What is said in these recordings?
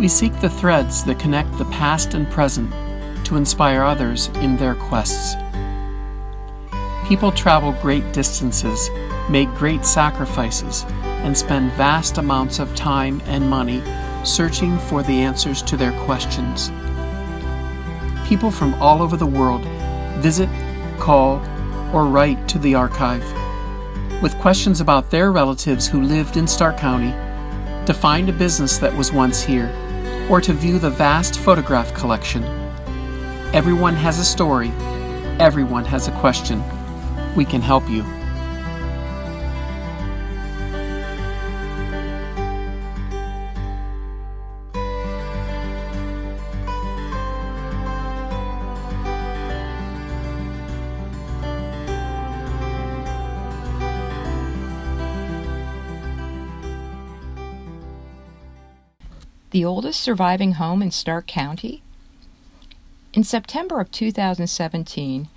We seek the threads that connect the past and present to inspire others in their quests. People travel great distances, make great sacrifices, and spend vast amounts of time and money searching for the answers to their questions. People from all over the world visit, call, or write to the archive with questions about their relatives who lived in Stark County, to find a business that was once here, or to view the vast photograph collection. Everyone has a story. Everyone has a question. We can help you. The oldest surviving home in Stark County? In September of 2017,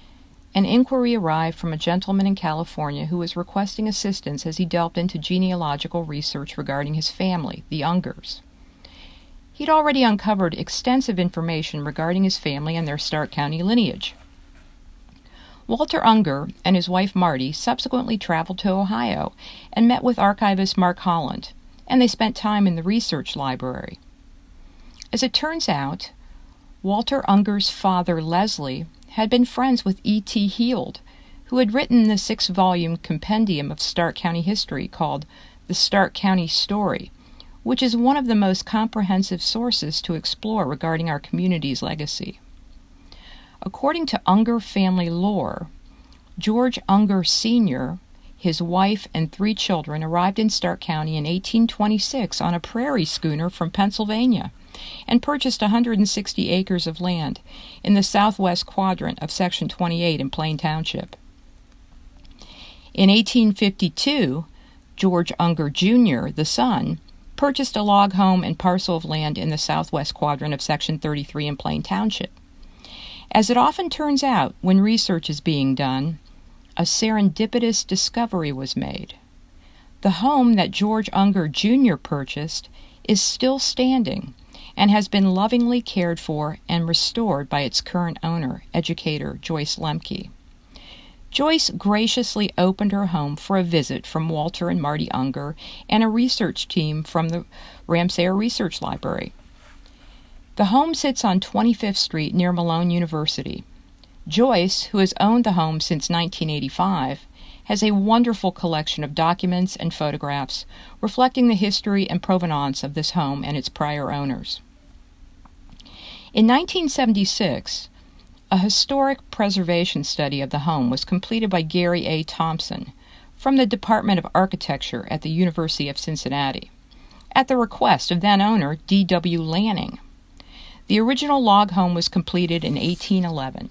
an inquiry arrived from a gentleman in California who was requesting assistance as he delved into genealogical research regarding his family, the Ungers. He'd already uncovered extensive information regarding his family and their Stark County lineage. Walter Unger and his wife Marti subsequently traveled to Ohio and met with archivist Mark Holland, and they spent time in the research library. As it turns out, Walter Unger's father, Leslie, had been friends with E.T. Heald, who had written the 6-volume compendium of Stark County history called The Stark County Story, which is one of the most comprehensive sources to explore regarding our community's legacy. According to Unger family lore, George Unger Sr., his wife, and 3 children arrived in Stark County in 1826 on a prairie schooner from Pennsylvania and purchased 160 acres of land in the southwest quadrant of Section 28 in Plain Township. In 1852, George Unger Jr., the son, purchased a log home and parcel of land in the southwest quadrant of Section 33 in Plain Township. As it often turns out when research is being done, a serendipitous discovery was made. The home that George Unger Jr. purchased is still standing and has been lovingly cared for and restored by its current owner, educator Joyce Lemke. Joyce graciously opened her home for a visit from Walter and Marti Unger and a research team from the Ramsayer Research Library. The home sits on 25th Street near Malone University. Joyce, who has owned the home since 1985, has a wonderful collection of documents and photographs reflecting the history and provenance of this home and its prior owners. In 1976, a historic preservation study of the home was completed by Gary A. Thompson from the Department of Architecture at the University of Cincinnati, at the request of then-owner D.W. Lanning. The original log home was completed in 1811.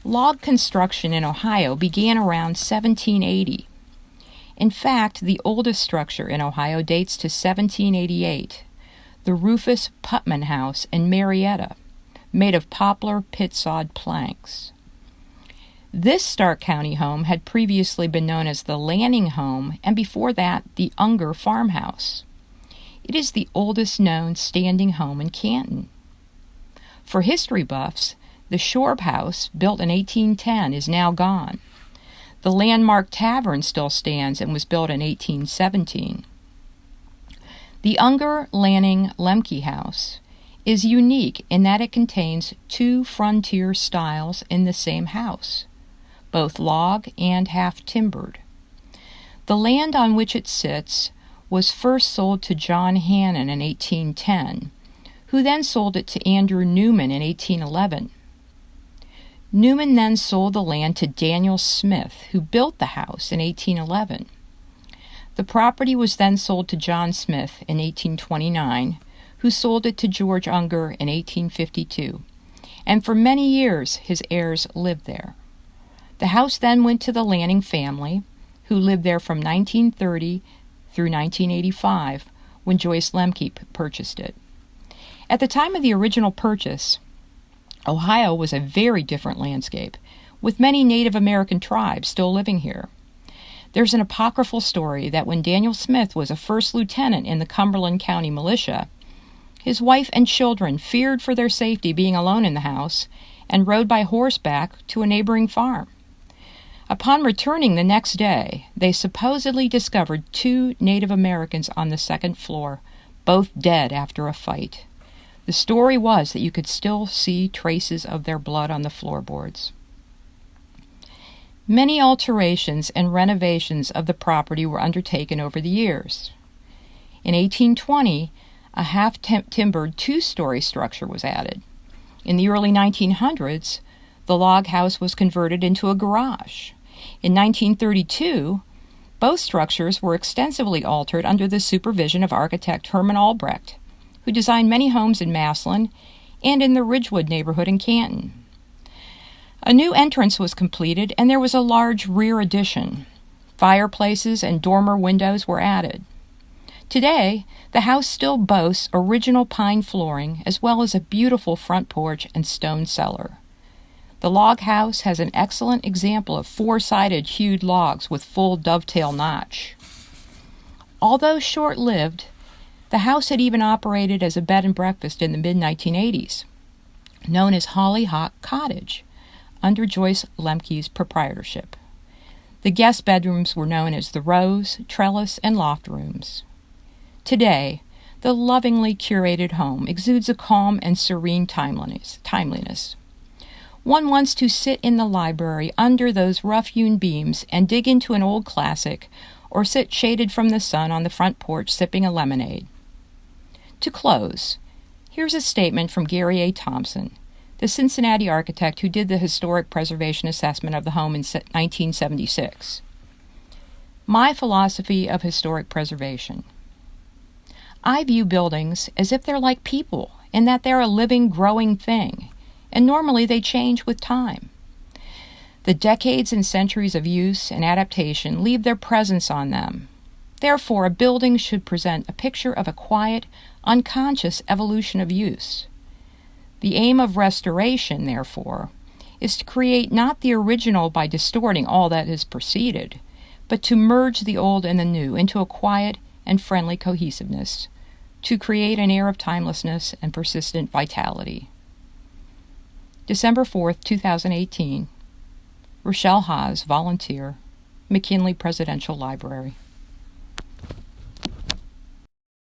Log construction in Ohio began around 1780. In fact, the oldest structure in Ohio dates to 1788, the Rufus Putman House in Marietta, made of poplar pit-sawed planks. This Stark County home had previously been known as the Lanning Home, and before that, the Unger Farmhouse. It is the oldest known standing home in Canton. For history buffs, the Shorb House, built in 1810, is now gone. The Landmark Tavern still stands and was built in 1817. The Unger Lanning Lemke House is unique in that it contains 2 frontier styles in the same house, both log and half-timbered. The land on which it sits was first sold to John Hannon in 1810, who then sold it to Andrew Newman in 1811. Newman then sold the land to Daniel Smith, who built the house in 1811. The property was then sold to John Smith in 1829, who sold it to George Unger in 1852, and for many years his heirs lived there. The house then went to the Lanning family, who lived there from 1930 through 1985, when Joyce Lemke purchased it. At the time of the original purchase, Ohio was a very different landscape, with many Native American tribes still living here. There's an apocryphal story that when Daniel Smith was a first lieutenant in the Cumberland County Militia, His wife and children feared for their safety being alone in the house and rode by horseback to a neighboring farm. Upon returning the next day, they supposedly discovered 2 Native Americans on the second floor, both dead after a fight. The story was that you could still see traces of their blood on the floorboards. Many alterations and renovations of the property were undertaken over the years. In 1820, a half-timbered 2-story structure was added. In the early 1900s, the log house was converted into a garage. In 1932, both structures were extensively altered under the supervision of architect Herman Albrecht, who designed many homes in Massillon and in the Ridgewood neighborhood in Canton. A new entrance was completed, and there was a large rear addition. Fireplaces and dormer windows were added. Today, the house still boasts original pine flooring, as well as a beautiful front porch and stone cellar. The log house has an excellent example of 4-sided hewed logs with full dovetail notch. Although short-lived, the house had even operated as a bed and breakfast in the mid-1980s, known as Hollyhock Cottage, under Joyce Lemke's proprietorship. The guest bedrooms were known as the Rose, Trellis, and Loft Rooms. Today, the lovingly curated home exudes a calm and serene timeliness. One wants to sit in the library under those rough-hewn beams and dig into an old classic, or sit shaded from the sun on the front porch sipping a lemonade. To close, here's a statement from Gary A. Thompson, the Cincinnati architect who did the historic preservation assessment of the home in 1976. My philosophy of historic preservation. I view buildings as if they're like people, in that they're a living, growing thing, and normally they change with time. The decades and centuries of use and adaptation leave their presence on them. Therefore, a building should present a picture of a quiet, unconscious evolution of use. The aim of restoration, therefore, is to create not the original by distorting all that has preceded, but to merge the old and the new into a quiet and friendly cohesiveness, to create an air of timelessness and persistent vitality. December 4th, 2018. Rochelle Haas, volunteer, McKinley Presidential Library.